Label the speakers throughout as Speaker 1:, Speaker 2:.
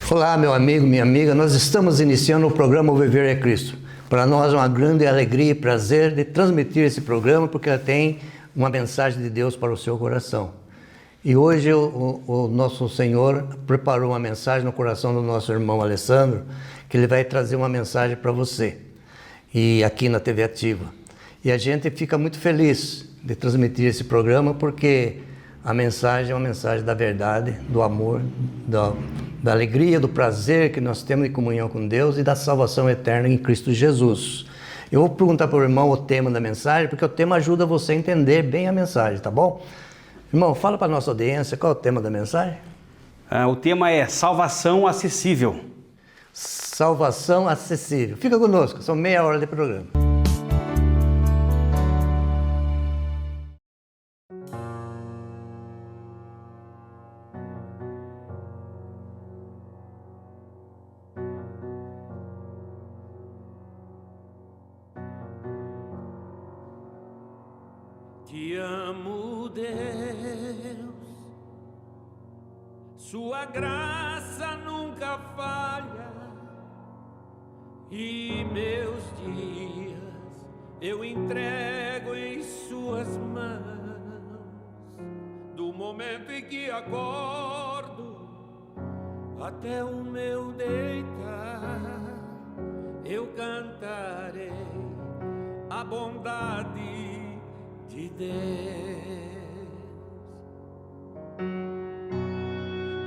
Speaker 1: Olá, meu amigo, minha amiga, nós estamos iniciando o programa O Viver é Cristo. Para nós é uma grande alegria e prazer de transmitir esse programa, porque ela tem uma mensagem de Deus para o seu coração. E hoje o nosso Senhor preparou uma mensagem no coração do nosso irmão Alessandro, que ele vai trazer uma mensagem para você, e aqui na TV Ativa. E a gente fica muito feliz de transmitir esse programa, porque a mensagem é uma mensagem da verdade, do amor, da alegria, do prazer que nós temos de comunhão com Deus e da salvação eterna em Cristo Jesus. Eu vou perguntar para o irmão o tema da mensagem, porque o tema ajuda você a entender bem a mensagem, tá bom? Irmão, fala para a nossa audiência qual é o tema da mensagem.
Speaker 2: O tema é salvação acessível.
Speaker 1: Salvação acessível. Fica conosco, são meia hora de programa.
Speaker 3: Te amo, Deus, sua graça nunca falha, e meus dias eu entrego em suas mãos. Do momento em que acordo até o meu deitar, eu cantarei a bondade de Deus.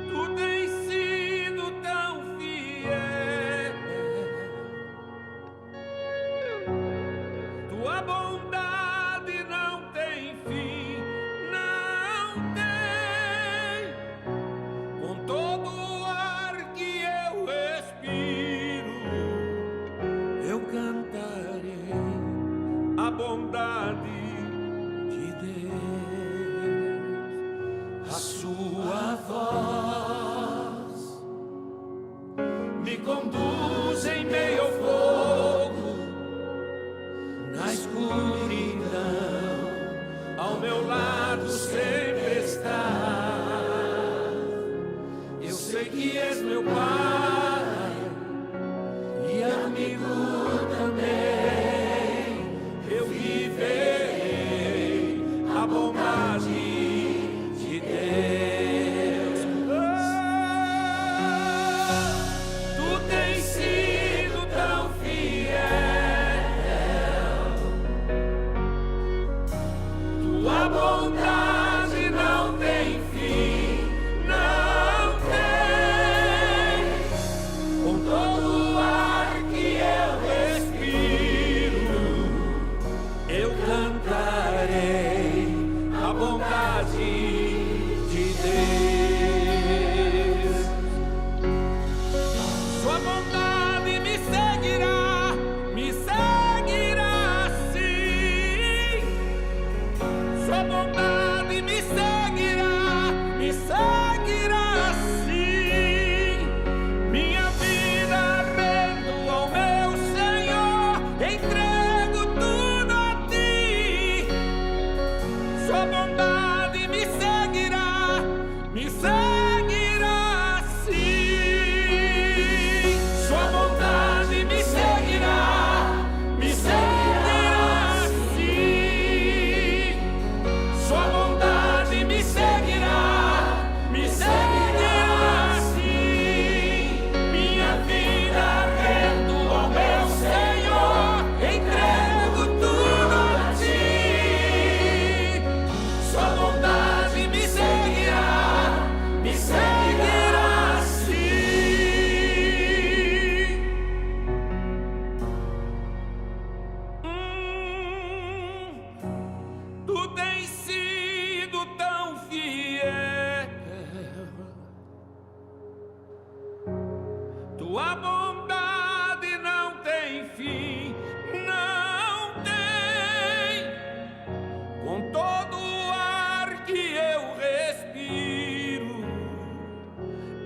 Speaker 3: Tu tens sido tão fiel, tua bondade não tem fim, não tem. Com todo o ar que eu respiro, eu cantarei a bondade. A sua voz me conduz em meio ao fogo, na escuridão, ao meu lado sempre está. Eu sei que és meu Pai e amigo também. Eu viverei a bondade de Deus. Tu tens sido tão fiel, tua bondade não tem fim, não tem. Com todo o ar que eu respiro, eu cantarei a bondade de Deus. Sua bondade me seguirá sim. Sua bondade me seguirá sim. Minha vida rendo ao meu Senhor, entrego tudo a ti. Sua bondade me seguirá sim. Sua bondade me seguirá sim. Sua bondade me seguirá sim. Minha vida rendo ao meu Senhor, entrego tudo a ti. Sua bondade me seguirá sim. Tu tens sido tão fiel, tua bondade não tem fim, não tem. Com todo o ar que eu respiro,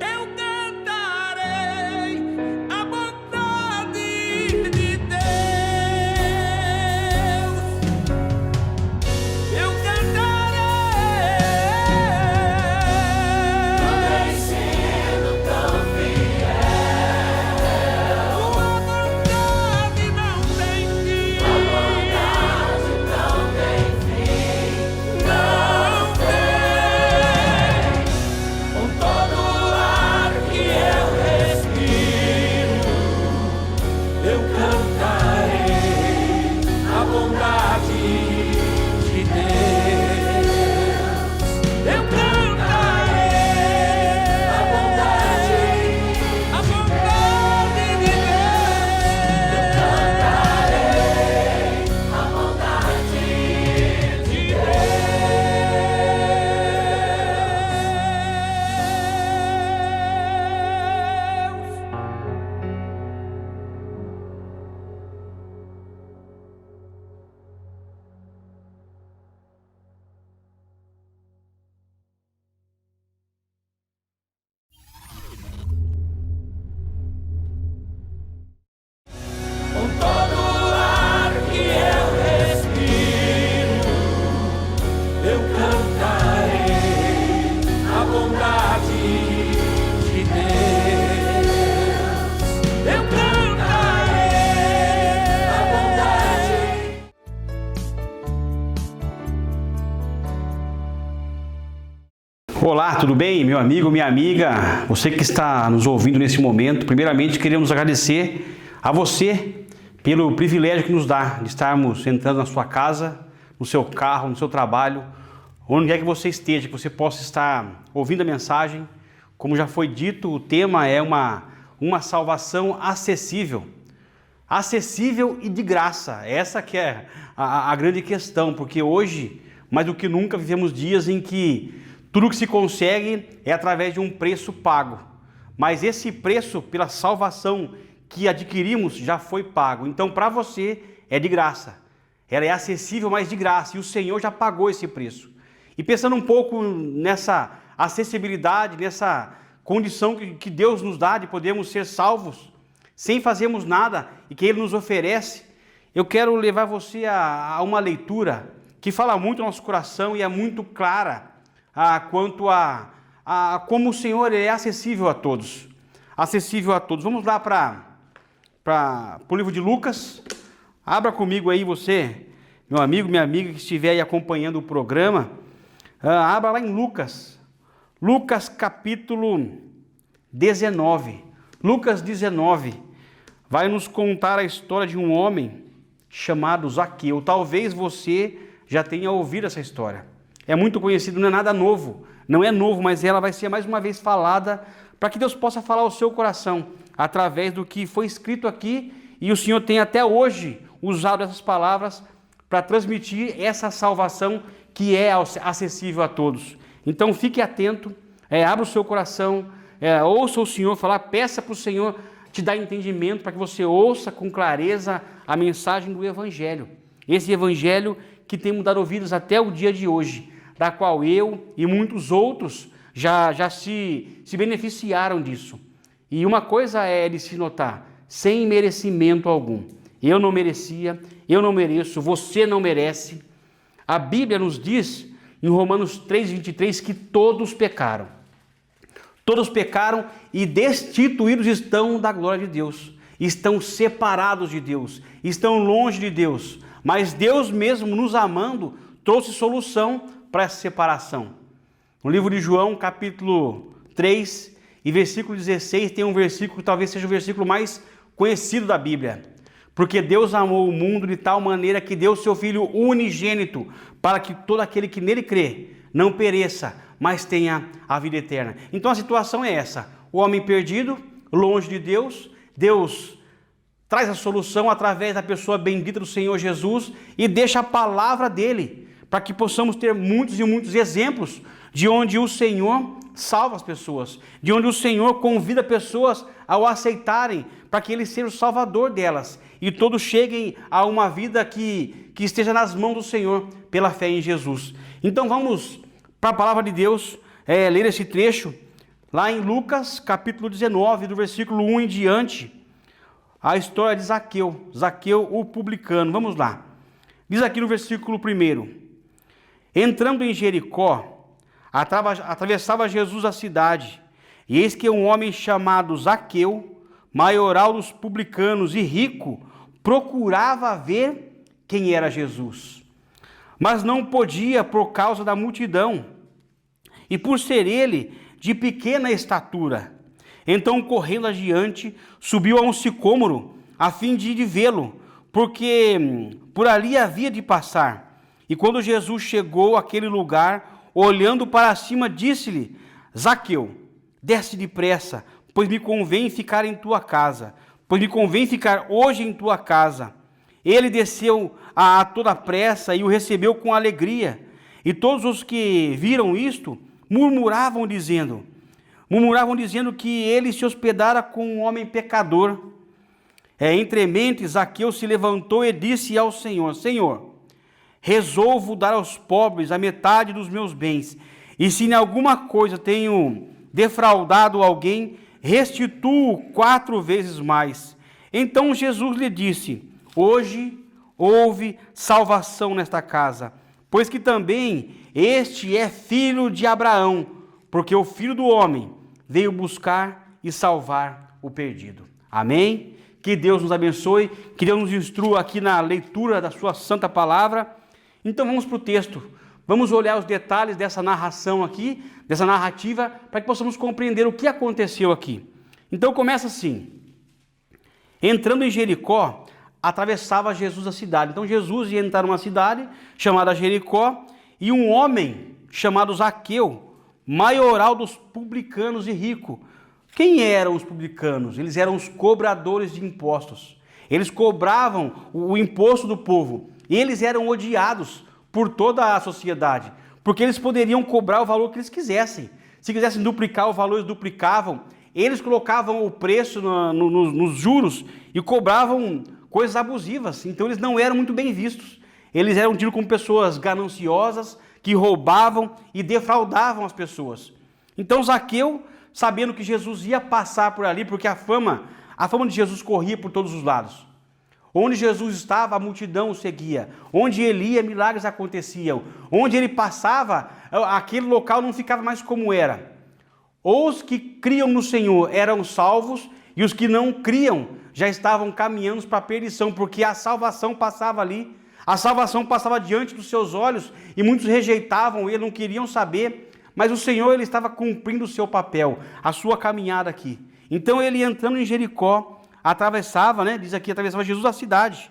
Speaker 3: eu cantarei a bondade de Deus. Eu cantarei. Tu tens sido tão fiel.
Speaker 2: Olá, tudo bem? Meu amigo, minha amiga, você que está nos ouvindo nesse momento, primeiramente queremos agradecer a você pelo privilégio que nos dá de estarmos entrando na sua casa, no seu carro, no seu trabalho, onde quer que você esteja, que você possa estar ouvindo a mensagem. Como já foi dito, o tema é uma salvação acessível. Acessível e de graça. Essa que é a grande questão, porque hoje, mais do que nunca, vivemos dias em que tudo que se consegue é através de um preço pago. Mas esse preço pela salvação que adquirimos já foi pago. Então, para você, é de graça. Ela é acessível, mas de graça. E o Senhor já pagou esse preço. E pensando um pouco nessa acessibilidade, nessa condição que Deus nos dá de podermos ser salvos, sem fazermos nada, e que Ele nos oferece, eu quero levar você a uma leitura que fala muito no nosso coração e é muito clara quanto a como o Senhor é acessível a todos. Acessível a todos. Vamos lá para o livro de Lucas. Abra comigo aí você, meu amigo, minha amiga que estiver aí acompanhando o programa. Abra lá em Lucas. Lucas capítulo 19. Lucas 19 vai nos contar a história de um homem chamado Zaqueu. Talvez você já tenha ouvido essa história. É muito conhecido, não é nada novo. Não é novo, mas ela vai ser mais uma vez falada para que Deus possa falar ao seu coração através do que foi escrito aqui, e o Senhor tem até hoje usado essas palavras para transmitir essa salvação que é acessível a todos. Então fique atento, abra o seu coração, ouça o Senhor falar, peça para o Senhor te dar entendimento para que você ouça com clareza a mensagem do Evangelho. Esse Evangelho que tem mudado ouvidos até o dia de hoje, da qual eu e muitos outros já se beneficiaram disso. E uma coisa é de se notar, sem merecimento algum. Eu não merecia, eu não mereço, você não merece. A Bíblia nos diz, em Romanos 3,23, que todos pecaram. Todos pecaram e destituídos estão da glória de Deus. Estão separados de Deus, estão longe de Deus. Mas Deus mesmo, nos amando, trouxe solução para essa separação. No livro de João, capítulo 3 e versículo 16, tem um versículo que talvez seja o versículo mais conhecido da Bíblia. Porque Deus amou o mundo de tal maneira que deu seu Filho unigênito, para que todo aquele que nele crê não pereça, mas tenha a vida eterna. Então a situação é essa: o homem perdido, longe de Deus, Deus traz a solução através da pessoa bendita do Senhor Jesus e deixa a palavra dele, para que possamos ter muitos e muitos exemplos de onde o Senhor salva as pessoas, de onde o Senhor convida pessoas a o aceitarem, para que Ele seja o salvador delas, e todos cheguem a uma vida que esteja nas mãos do Senhor, pela fé em Jesus. Então vamos para a palavra de Deus, ler esse trecho, lá em Lucas, capítulo 19, do versículo 1 em diante, a história de Zaqueu, Zaqueu o publicano. Vamos lá. Diz aqui no versículo 1: Entrando em Jericó, atravessava Jesus a cidade, e eis que um homem chamado Zaqueu, maioral dos publicanos e rico, procurava ver quem era Jesus. Mas não podia por causa da multidão, e por ser ele de pequena estatura. Então, correndo adiante, subiu a um sicômoro, a fim de vê-lo, porque por ali havia de passar. E quando Jesus chegou àquele lugar, olhando para cima, disse-lhe: Zaqueu, desce depressa, pois me convém ficar em tua casa, pois me convém ficar hoje em tua casa. Ele desceu a toda pressa e o recebeu com alegria. E todos os que viram isto murmuravam dizendo que ele se hospedara com um homem pecador. Entremente, Zaqueu se levantou e disse ao Senhor: Senhor, resolvo dar aos pobres a metade dos meus bens, e se em alguma coisa tenho defraudado alguém, restituo 4 vezes mais. Então Jesus lhe disse: hoje houve salvação nesta casa, pois que também este é filho de Abraão, porque o Filho do Homem veio buscar e salvar o perdido. Amém? Que Deus nos abençoe, que Deus nos instrua aqui na leitura da sua santa palavra. Então vamos para o texto, vamos olhar os detalhes dessa narração aqui, dessa narrativa, para que possamos compreender o que aconteceu aqui. Então começa assim: entrando em Jericó, atravessava Jesus a cidade. Então Jesus ia entrar numa cidade chamada Jericó, e um homem chamado Zaqueu, maioral dos publicanos e rico. Quem eram os publicanos? Eles eram os cobradores de impostos. Eles cobravam o imposto do povo. Eles eram odiados por toda a sociedade, porque eles poderiam cobrar o valor que eles quisessem. Se quisessem duplicar o valor, eles duplicavam. Eles colocavam o preço nos juros e cobravam coisas abusivas. Então eles não eram muito bem vistos. Eles eram tidos como pessoas gananciosas, que roubavam e defraudavam as pessoas. Então Zaqueu, sabendo que Jesus ia passar por ali, porque a fama de Jesus corria por todos os lados. Onde Jesus estava, a multidão o seguia. Onde ele ia, milagres aconteciam. Onde ele passava, aquele local não ficava mais como era. Os que criam no Senhor eram salvos, e os que não criam já estavam caminhando para a perdição, porque a salvação passava ali. A salvação passava diante dos seus olhos, e muitos rejeitavam ele, não queriam saber. Mas o Senhor, ele estava cumprindo o seu papel, a sua caminhada aqui. Então ele, entrando em Jericó, atravessava, diz aqui, atravessava Jesus a cidade.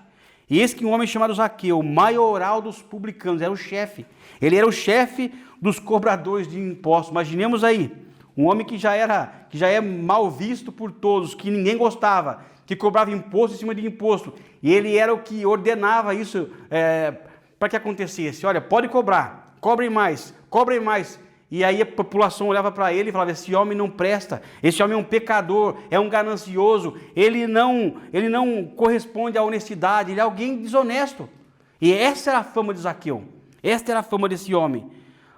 Speaker 2: E eis que um homem chamado Zaqueu, maioral dos publicanos, era o chefe. Ele era o chefe dos cobradores de impostos. Imaginemos aí, um homem que já é mal visto por todos, que ninguém gostava, que cobrava imposto em cima de imposto. E ele era o que ordenava isso para que acontecesse. Olha, pode cobrar, cobrem mais, cobrem mais. E aí a população olhava para ele e falava: esse homem não presta, esse homem é um pecador, é um ganancioso, ele não corresponde à honestidade, ele é alguém desonesto. E essa era a fama de Zaqueu, esta era a fama desse homem.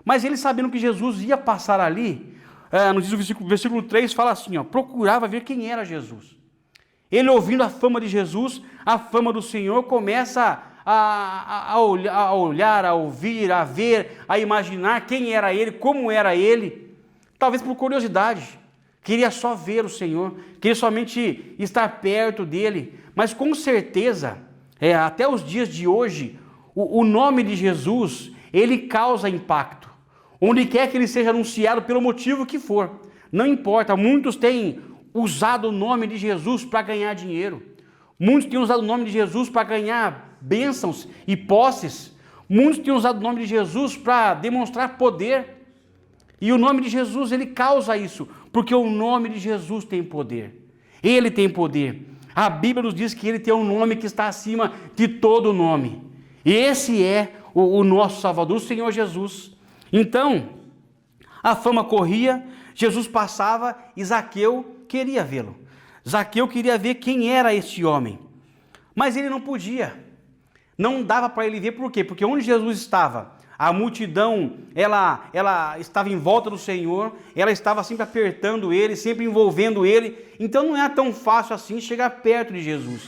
Speaker 2: Mas ele, sabendo que Jesus ia passar ali, nos diz o versículo 3, fala assim, procurava ver quem era Jesus. Ele, ouvindo a fama de Jesus, a fama do Senhor, começa a olhar, a ouvir, a ver, a imaginar quem era ele, como era ele, talvez por curiosidade, queria só ver o Senhor, queria somente estar perto dele, mas com certeza, até os dias de hoje, o nome de Jesus, ele causa impacto, onde quer que ele seja anunciado, pelo motivo que for, não importa. Muitos têm usado o nome de Jesus para ganhar dinheiro, muitos têm usado o nome de Jesus para ganhar bênçãos e posses, muitos têm usado o nome de Jesus para demonstrar poder, e o nome de Jesus, ele causa isso, porque o nome de Jesus tem poder, ele tem poder. A Bíblia nos diz que ele tem um nome que está acima de todo nome, e esse é o nosso Salvador, o Senhor Jesus. Então, a fama corria, Jesus passava e Zaqueu queria vê-lo. Zaqueu queria ver quem era esse homem, mas ele não podia. Não dava para ele ver, por quê? Porque onde Jesus estava, a multidão, ela estava em volta do Senhor, ela estava sempre apertando ele, sempre envolvendo ele, então não era tão fácil assim chegar perto de Jesus.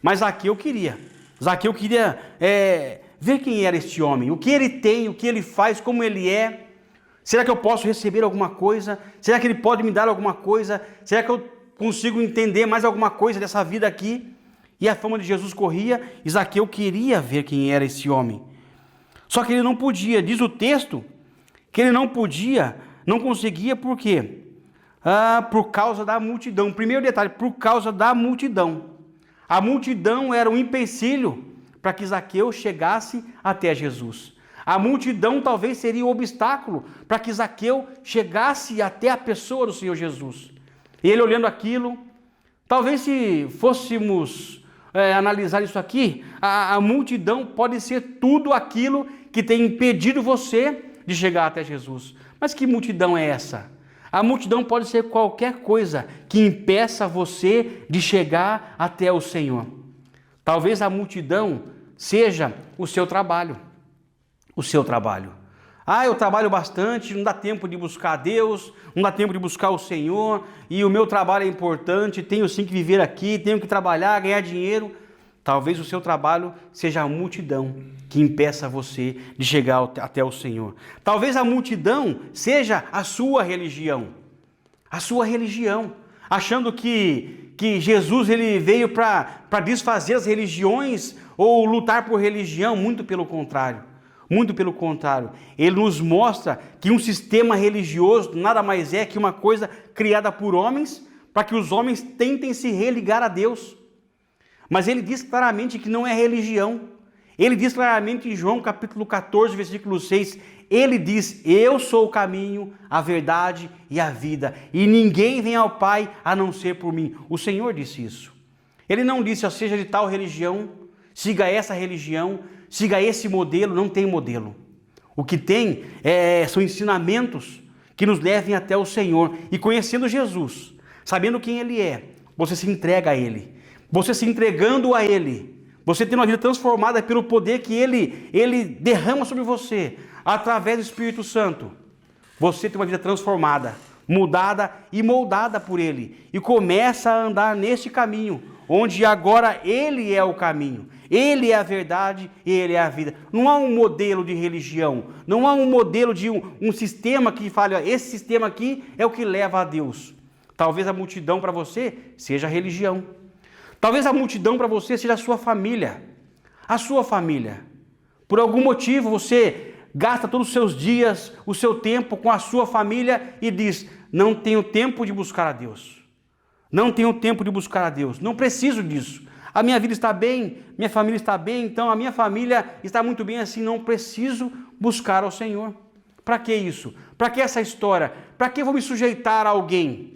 Speaker 2: Mas Zaqueu queria ver quem era este homem, o que ele tem, o que ele faz, como ele é. Será que eu posso receber alguma coisa? Será que ele pode me dar alguma coisa? Será que eu consigo entender mais alguma coisa dessa vida aqui? E a fama de Jesus corria, e Zaqueu queria ver quem era esse homem. Só que ele não podia, diz o texto, que ele não podia, não conseguia, por quê? Por causa da multidão. Primeiro detalhe, por causa da multidão. A multidão era um empecilho para que Zaqueu chegasse até Jesus. A multidão talvez seria um obstáculo para que Zaqueu chegasse até a pessoa do Senhor Jesus. Ele olhando aquilo, talvez se fôssemos analisar isso aqui, a multidão pode ser tudo aquilo que tem impedido você de chegar até Jesus. Mas que multidão é essa? A multidão pode ser qualquer coisa que impeça você de chegar até o Senhor. Talvez a multidão seja o seu trabalho. O seu trabalho. Eu trabalho bastante, não dá tempo de buscar a Deus, não dá tempo de buscar o Senhor, e o meu trabalho é importante, tenho sim que viver aqui, tenho que trabalhar, ganhar dinheiro. Talvez o seu trabalho seja a multidão que impeça você de chegar até o Senhor. Talvez a multidão seja a sua religião, achando que Jesus ele veio para desfazer as religiões ou lutar por religião, muito pelo contrário. Muito pelo contrário, ele nos mostra que um sistema religioso nada mais é que uma coisa criada por homens para que os homens tentem se religar a Deus. Mas ele diz claramente que não é religião. Ele diz claramente em João capítulo 14, versículo 6, ele diz: eu sou o caminho, a verdade e a vida, e ninguém vem ao Pai a não ser por mim. O Senhor disse isso. Ele não disse, seja de tal religião, siga essa religião, siga esse modelo. Não tem modelo. O que tem são ensinamentos que nos levem até o Senhor. E conhecendo Jesus, sabendo quem Ele é, você se entrega a Ele. Você se entregando a Ele, você tendo uma vida transformada pelo poder que Ele derrama sobre você, através do Espírito Santo. Você tem uma vida transformada, mudada e moldada por Ele. E começa a andar neste caminho, onde agora Ele é o caminho. Ele é a verdade e Ele é a vida. Não há um modelo de religião, não há um modelo de um sistema que fale, esse sistema aqui é o que leva a Deus. Talvez a multidão para você seja a religião. Talvez a multidão para você seja a sua família. A sua família. Por algum motivo você gasta todos os seus dias, o seu tempo com a sua família e diz, não tenho tempo de buscar a Deus. Não tenho tempo de buscar a Deus. Não preciso disso. A minha vida está bem, minha família está bem, então a minha família está muito bem assim, não preciso buscar ao Senhor. Para que isso? Para que essa história? Para que eu vou me sujeitar a alguém?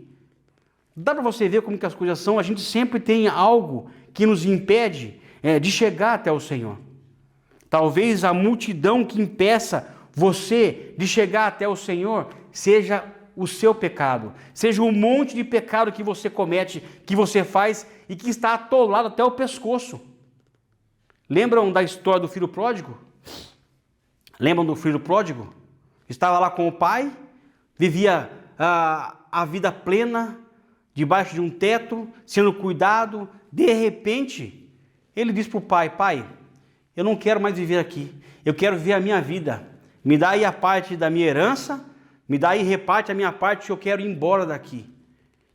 Speaker 2: Dá para você ver como que as coisas são? A gente sempre tem algo que nos impede de chegar até o Senhor. Talvez a multidão que impeça você de chegar até o Senhor seja o seu pecado, seja um monte de pecado que você comete, que você faz e que está atolado até o pescoço. Lembram da história do filho pródigo? Lembram do filho pródigo? Estava lá com o pai, vivia a vida plena, debaixo de um teto, sendo cuidado. De repente, ele diz para o pai, pai, eu não quero mais viver aqui, eu quero viver a minha vida, me dá aí a parte da minha herança, me dá aí, reparte a minha parte, eu quero ir embora daqui,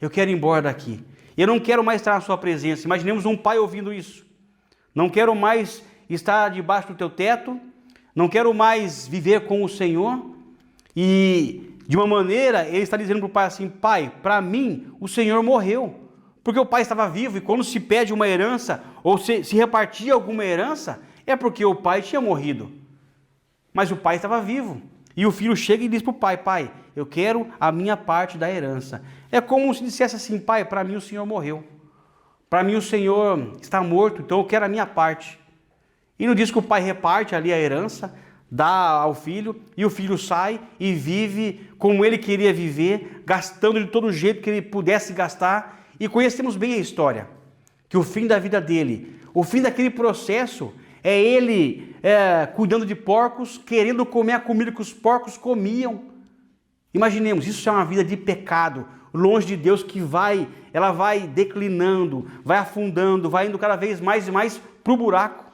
Speaker 2: eu quero ir embora daqui, eu não quero mais estar na sua presença. Imaginemos um pai ouvindo isso, não quero mais estar debaixo do teu teto, não quero mais viver com o Senhor. E de uma maneira, ele está dizendo para o pai assim, pai, para mim o Senhor morreu, porque o pai estava vivo, e quando se pede uma herança, ou se repartia alguma herança, é porque o pai tinha morrido, mas o pai estava vivo, e o filho chega e diz para o pai, pai, eu quero a minha parte da herança. É como se dissesse assim, pai, para mim o Senhor morreu, para mim o Senhor está morto, então eu quero a minha parte. E não diz que o pai reparte ali a herança, dá ao filho, e o filho sai e vive como ele queria viver, gastando de todo jeito que ele pudesse gastar. E conhecemos bem a história, que o fim da vida dele, o fim daquele processo, é ele cuidando de porcos, querendo comer a comida que os porcos comiam. Imaginemos, isso é uma vida de pecado, longe de Deus, que ela vai declinando, vai afundando, vai indo cada vez mais e mais para o buraco.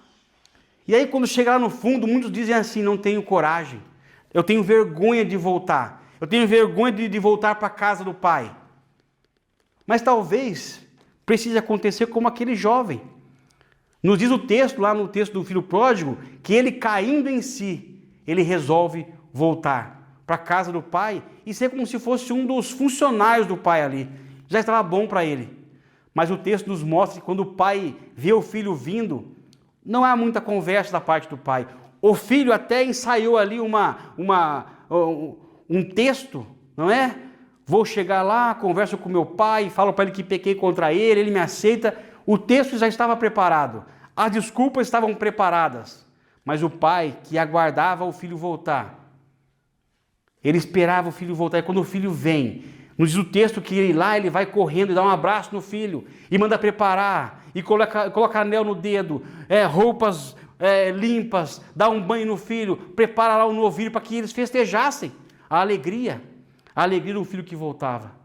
Speaker 2: E aí quando chega lá no fundo, muitos dizem assim, não tenho coragem, eu tenho vergonha de voltar, eu tenho vergonha de voltar para a casa do pai. Mas talvez precise acontecer como aquele jovem. Nos diz o texto, lá no texto do filho pródigo, que ele caindo em si, ele resolve voltar para a casa do pai e ser como se fosse um dos funcionários do pai ali. Já estava bom para ele. Mas o texto nos mostra que quando o pai vê o filho vindo, não há muita conversa da parte do pai. O filho até ensaiou ali um texto, não é? Vou chegar lá, converso com meu pai, falo para ele que pequei contra ele, ele me aceita. O texto já estava preparado, as desculpas estavam preparadas, mas o pai que aguardava o filho voltar, ele esperava o filho voltar, e quando o filho vem, nos diz o texto que ele vai correndo e dá um abraço no filho, e manda preparar, e coloca anel no dedo, roupas limpas, dá um banho no filho, prepara lá um novilho para que eles festejassem a alegria do filho que voltava.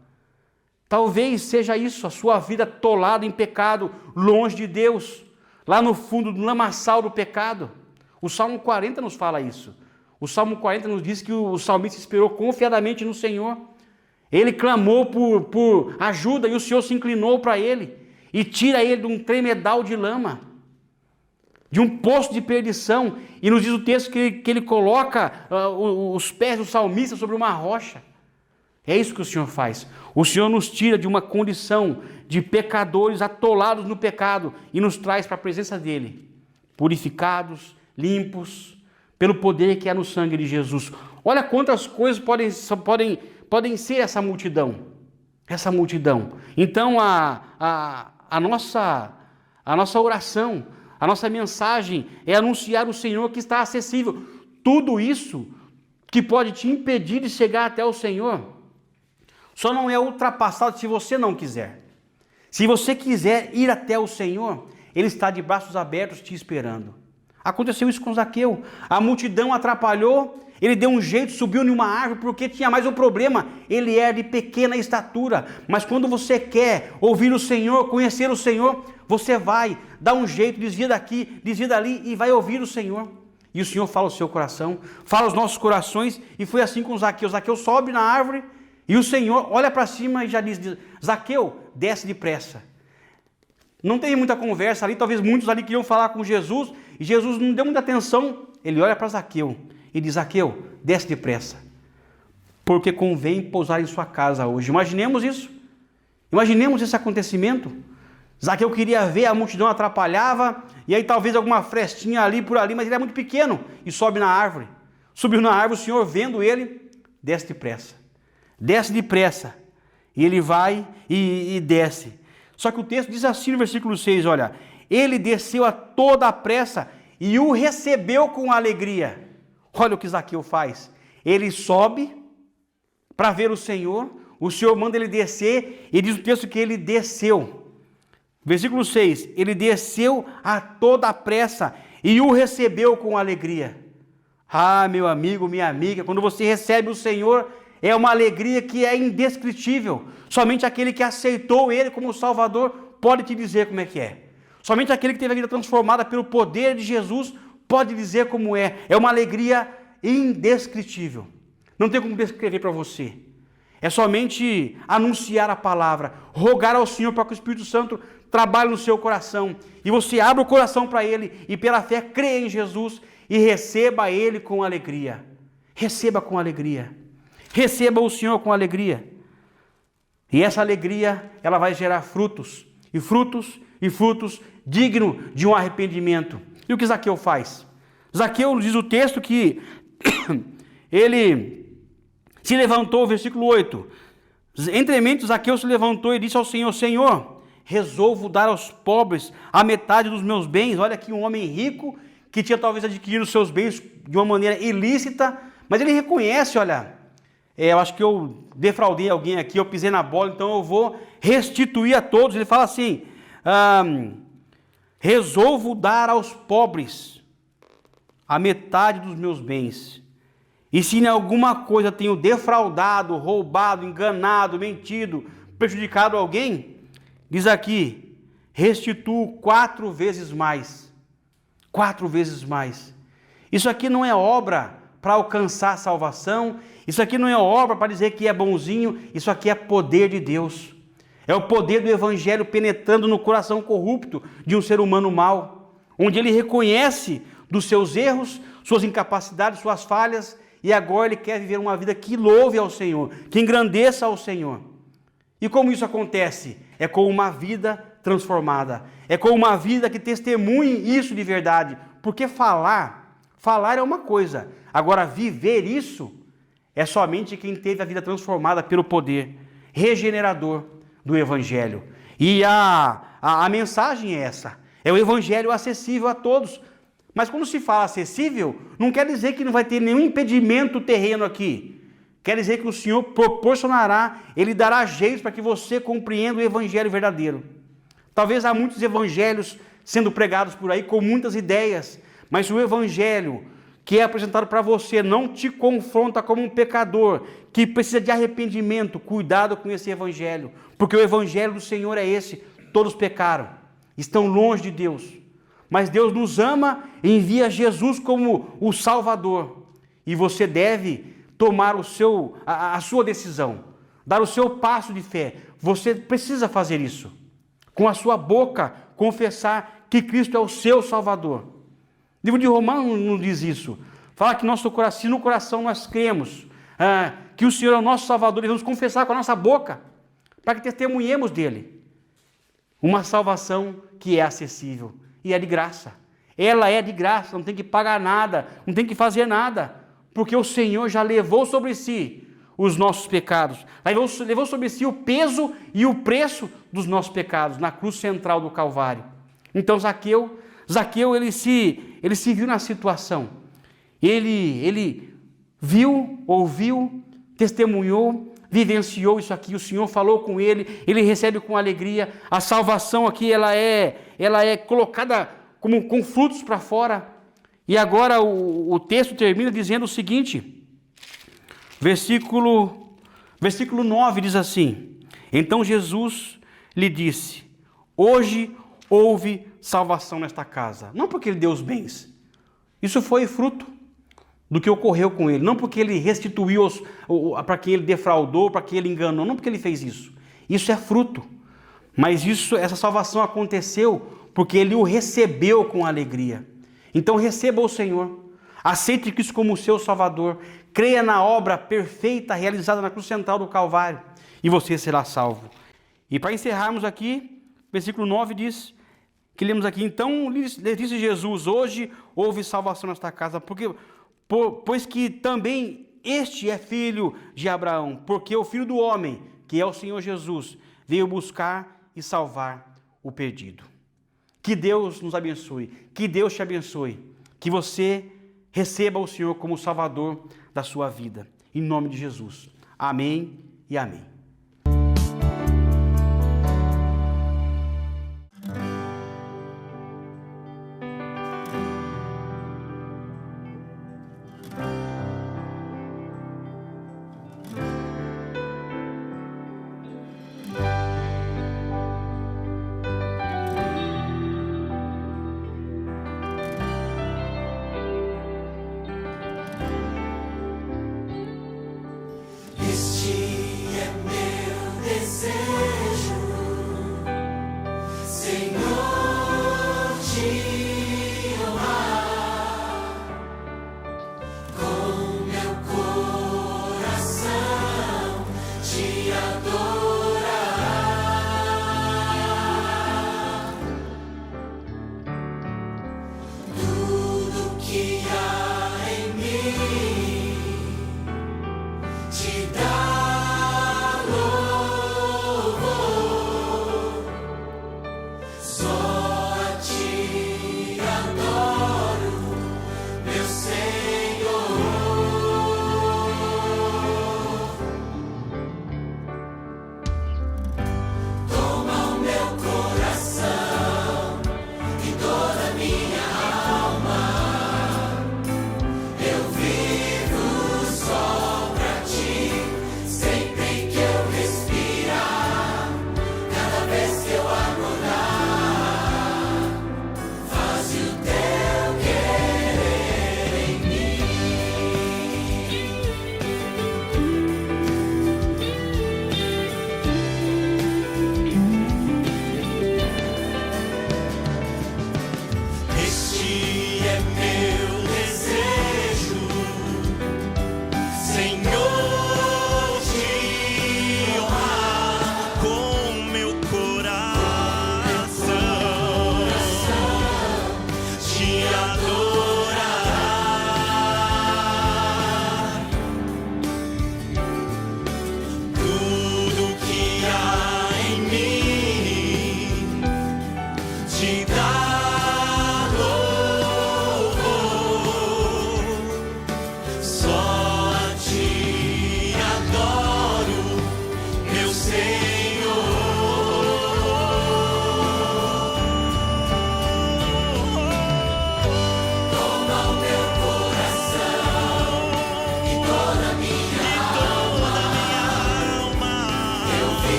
Speaker 2: Talvez seja isso, a sua vida atolada em pecado, longe de Deus, lá no fundo do lamaçal do pecado. O Salmo 40 nos fala isso. O Salmo 40 nos diz que o salmista esperou confiadamente no Senhor. Ele clamou por ajuda e o Senhor se inclinou para ele e tira ele de um tremedal de lama. de um poço de perdição. E nos diz o texto que ele coloca os pés do salmista sobre uma rocha. É isso que o Senhor faz. O Senhor nos tira de uma condição de pecadores atolados no pecado e nos traz para a presença dele, purificados, limpos, pelo poder que há no sangue de Jesus. Olha quantas coisas podem ser essa multidão. Essa multidão. Então a nossa oração, a nossa mensagem é anunciar o Senhor que está acessível. Tudo isso que pode te impedir de chegar até o Senhor, só não é ultrapassado se você não quiser. Se você quiser ir até o Senhor, Ele está de braços abertos te esperando. Aconteceu isso com Zaqueu. A multidão atrapalhou, ele deu um jeito, subiu em uma árvore, porque tinha mais um problema. Ele era de pequena estatura. Mas quando você quer ouvir o Senhor, conhecer o Senhor, você vai, dá um jeito, desvia daqui, desvia dali e vai ouvir o Senhor. E o Senhor fala o seu coração, fala os nossos corações, e foi assim com Zaqueu. Zaqueu sobe na árvore, e o Senhor olha para cima e já diz: Zaqueu, desce depressa. Não teve muita conversa ali, talvez muitos ali queriam falar com Jesus, e Jesus não deu muita atenção. Ele olha para Zaqueu e diz: Zaqueu, desce depressa, porque convém pousar em sua casa hoje. Imaginemos isso, imaginemos esse acontecimento. Zaqueu queria ver, a multidão atrapalhava, e aí talvez alguma frestinha ali por ali, mas ele é muito pequeno, e sobe na árvore. Subiu na árvore, o Senhor vendo ele, desce depressa. Desce depressa. E ele vai e desce. Só que o texto diz assim no versículo 6, olha: ele desceu a toda a pressa e o recebeu com alegria. Olha o que Zaqueu faz. Ele sobe para ver o Senhor manda ele descer, e diz o texto que ele desceu. Versículo 6, ele desceu a toda a pressa e o recebeu com alegria. Ah, meu amigo, minha amiga, quando você recebe o Senhor, é uma alegria que é indescritível. Somente aquele que aceitou Ele como Salvador pode te dizer como é que é. Somente aquele que teve a vida transformada pelo poder de Jesus pode dizer como é. É uma alegria indescritível. Não tem como descrever para você. É somente anunciar a palavra, rogar ao Senhor para que o Espírito Santo trabalhe no seu coração. E você abre o coração para Ele e pela fé crê em Jesus e receba Ele com alegria. Receba com alegria. Receba o Senhor com alegria. E essa alegria, ela vai gerar frutos. E frutos, e frutos, digno de um arrependimento. E o que Zaqueu faz? Zaqueu, diz o texto que ele se levantou, versículo 8. Entremente, Zaqueu se levantou e disse ao Senhor: Senhor, resolvo dar aos pobres a metade dos meus bens. Olha aqui um homem rico, que tinha talvez adquirido os seus bens de uma maneira ilícita, mas ele reconhece, olha, eu acho que eu defraudei alguém aqui, eu pisei na bola, então eu vou restituir a todos. Ele fala assim: resolvo dar aos pobres a metade dos meus bens. E se em alguma coisa tenho defraudado, roubado, enganado, mentido, prejudicado alguém, diz aqui, restituo 4 vezes mais. 4 vezes mais. Isso aqui não é obra para alcançar a salvação, isso aqui não é obra para dizer que é bonzinho, isso aqui é poder de Deus. É o poder do Evangelho penetrando no coração corrupto de um ser humano mau, onde ele reconhece dos seus erros, suas incapacidades, suas falhas, e agora ele quer viver uma vida que louve ao Senhor, que engrandeça ao Senhor. E como isso acontece? É com uma vida transformada, é com uma vida que testemunhe isso de verdade, porque falar é uma coisa, agora viver isso é somente quem teve a vida transformada pelo poder regenerador do Evangelho. E a mensagem é essa, é o Evangelho acessível a todos. Mas quando se fala acessível, não quer dizer que não vai ter nenhum impedimento terreno aqui. Quer dizer que o Senhor proporcionará, Ele dará jeitos para que você compreenda o Evangelho verdadeiro. Talvez há muitos evangelhos sendo pregados por aí com muitas ideias, mas se o Evangelho que é apresentado para você não te confronta como um pecador que precisa de arrependimento, cuidado com esse Evangelho, porque o Evangelho do Senhor é esse: todos pecaram, estão longe de Deus, mas Deus nos ama e envia Jesus como o Salvador, e você deve tomar a sua decisão, dar o seu passo de fé. Você precisa fazer isso, com a sua boca confessar que Cristo é o seu Salvador, livro de Romanos não diz isso. Fala que se no coração nós cremos que o Senhor é o nosso Salvador, devemos confessar com a nossa boca, para que testemunhemos dele. Uma salvação que é acessível e é de graça. Ela é de graça, não tem que pagar nada, não tem que fazer nada, porque o Senhor já levou sobre si os nossos pecados, levou sobre si o peso e o preço dos nossos pecados, na cruz central do Calvário. Então Zaqueu ele se viu na situação, ele viu, ouviu, testemunhou, vivenciou isso aqui, o Senhor falou com ele recebe com alegria, a salvação aqui ela é colocada com frutos para fora. E agora o texto termina dizendo o seguinte, versículo 9 diz assim: então Jesus lhe disse: hoje houve salvação nesta casa, não porque ele deu os bens, isso foi fruto do que ocorreu com ele, não porque ele restituiu para quem ele defraudou, para quem ele enganou, não porque ele fez isso, isso é fruto, mas essa salvação aconteceu porque ele o recebeu com alegria. Então receba o Senhor, aceite Cristo como o seu Salvador, creia na obra perfeita realizada na cruz central do Calvário e você será salvo. E para encerrarmos aqui, versículo 9 diz, que lemos aqui: então lhe disse Jesus: hoje houve salvação nesta casa, pois que também este é filho de Abraão, porque o Filho do Homem, que é o Senhor Jesus, veio buscar e salvar o perdido. Que Deus nos abençoe, que Deus te abençoe, que você receba o Senhor como Salvador da sua vida, em nome de Jesus. Amém e amém.
Speaker 4: Este é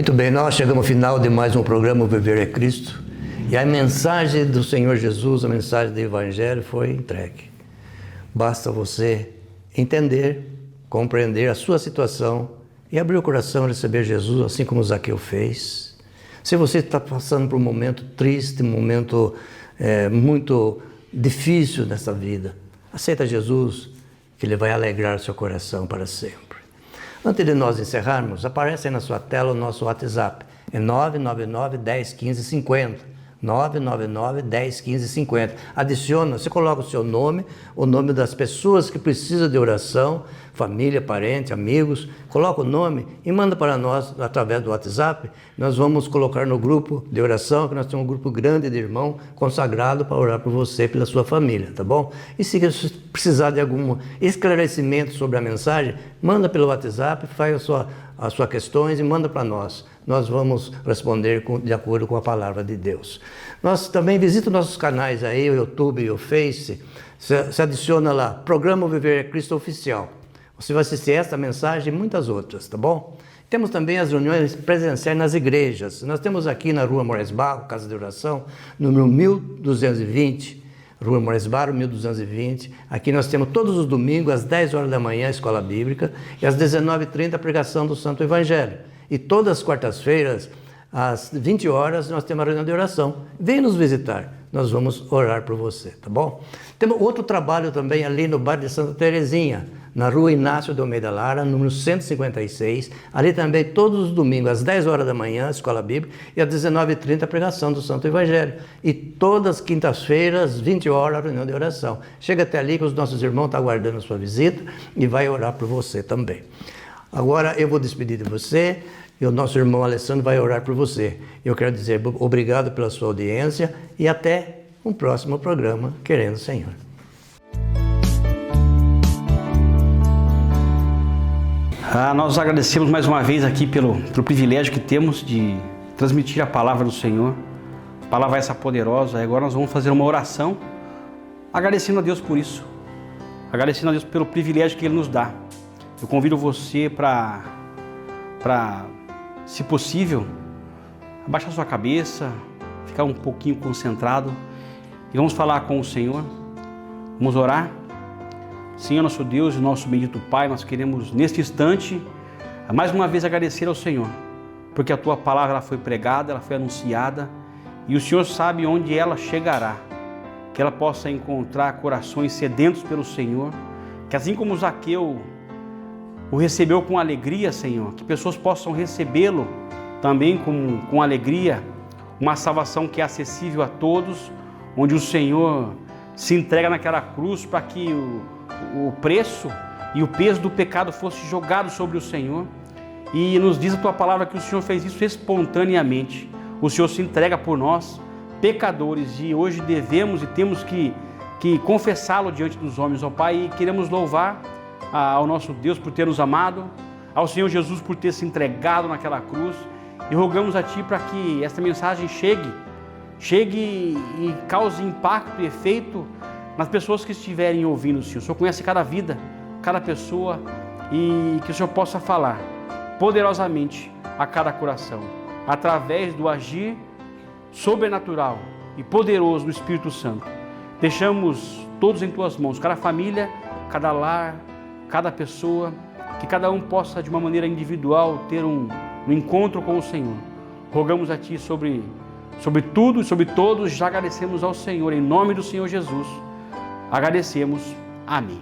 Speaker 1: Muito bem, nós chegamos ao final de mais um programa Viver é Cristo. E a mensagem do Senhor Jesus, a mensagem do Evangelho foi entregue. Basta você entender, compreender a sua situação e abrir o coração a receber Jesus, assim como Zaqueu fez. Se você está passando por um momento triste, um momento muito difícil nessa vida, aceita Jesus, que Ele vai alegrar o seu coração para sempre. Antes de nós encerrarmos, aparece aí na sua tela o nosso WhatsApp. É 999 10 15 50. 999 10 15 50. Adiciona, você coloca o seu nome, o nome das pessoas que precisam de oração, família, parente, amigos, coloca o nome e manda para nós através do WhatsApp. Nós vamos colocar no grupo de oração, que nós temos um grupo grande de irmãos consagrado para orar por você e pela sua família, tá bom? E se precisar de algum esclarecimento sobre a mensagem, manda pelo WhatsApp, faz as suas questões e manda para nós. Nós vamos responder de acordo com a palavra de Deus. Nós também visita nossos canais aí, o YouTube e o Face. Se adiciona lá, Programa Viver é Cristo Oficial. Você vai assistir esta mensagem e muitas outras, tá bom? Temos também as reuniões presenciais nas igrejas. Nós temos aqui na Rua Moraes Barro, Casa de Oração, número 1220, Rua Moraes Barro, 1220. Aqui nós temos todos os domingos, às 10 horas da manhã, a Escola Bíblica, e às 19h30, a pregação do Santo Evangelho. E todas as quartas-feiras, às 20 horas, nós temos a reunião de oração. Vem nos visitar, nós vamos orar por você, tá bom? Temos outro trabalho também ali no bairro de Santa Terezinha, na Rua Inácio de Almeida Lara, número 156. Ali também, todos os domingos, às 10 horas da manhã, a Escola Bíblica, e às 19h30, a pregação do Santo Evangelho. E todas as quintas-feiras, às 20 horas, a reunião de oração. Chega até ali que os nossos irmãos estão aguardando a sua visita e vai orar por você também. Agora eu vou despedir de você e o nosso irmão Alessandro vai orar por você. Eu quero dizer obrigado pela sua audiência e até um próximo programa, querendo o Senhor.
Speaker 2: Nós agradecemos mais uma vez aqui pelo privilégio que temos de transmitir a palavra do Senhor, a palavra essa poderosa. E agora nós vamos fazer uma oração agradecendo a Deus por isso, agradecendo a Deus pelo privilégio que Ele nos dá. Eu convido você para, se possível, abaixar sua cabeça, ficar um pouquinho concentrado e vamos falar com o Senhor, vamos orar. Senhor, nosso Deus e nosso bendito Pai, nós queremos neste instante, mais uma vez agradecer ao Senhor, porque a Tua palavra ela foi pregada, ela foi anunciada e o Senhor sabe onde ela chegará, que ela possa encontrar corações sedentos pelo Senhor, que assim como Zaqueu o recebeu com alegria, Senhor, que pessoas possam recebê-lo também com alegria, uma salvação que é acessível a todos, onde o Senhor se entrega naquela cruz para que o preço e o peso do pecado fosse jogado sobre o Senhor. E nos diz a Tua palavra que o Senhor fez isso espontaneamente. O Senhor se entrega por nós, pecadores, e hoje devemos e temos que confessá-lo diante dos homens, ó Pai, e queremos louvar ao nosso Deus por ter nos amado, ao Senhor Jesus por ter se entregado naquela cruz, e rogamos a Ti para que esta mensagem chegue e cause impacto e efeito nas pessoas que estiverem ouvindo o Senhor. O Senhor conhece cada vida, cada pessoa, e que o Senhor possa falar poderosamente a cada coração, através do agir sobrenatural e poderoso do Espírito Santo. Deixamos todos em Tuas mãos, cada família, cada lar, cada pessoa, que cada um possa de uma maneira individual ter um encontro com o Senhor. Rogamos a Ti sobre tudo e sobre todos, já agradecemos ao Senhor, em nome do Senhor Jesus, agradecemos, amém.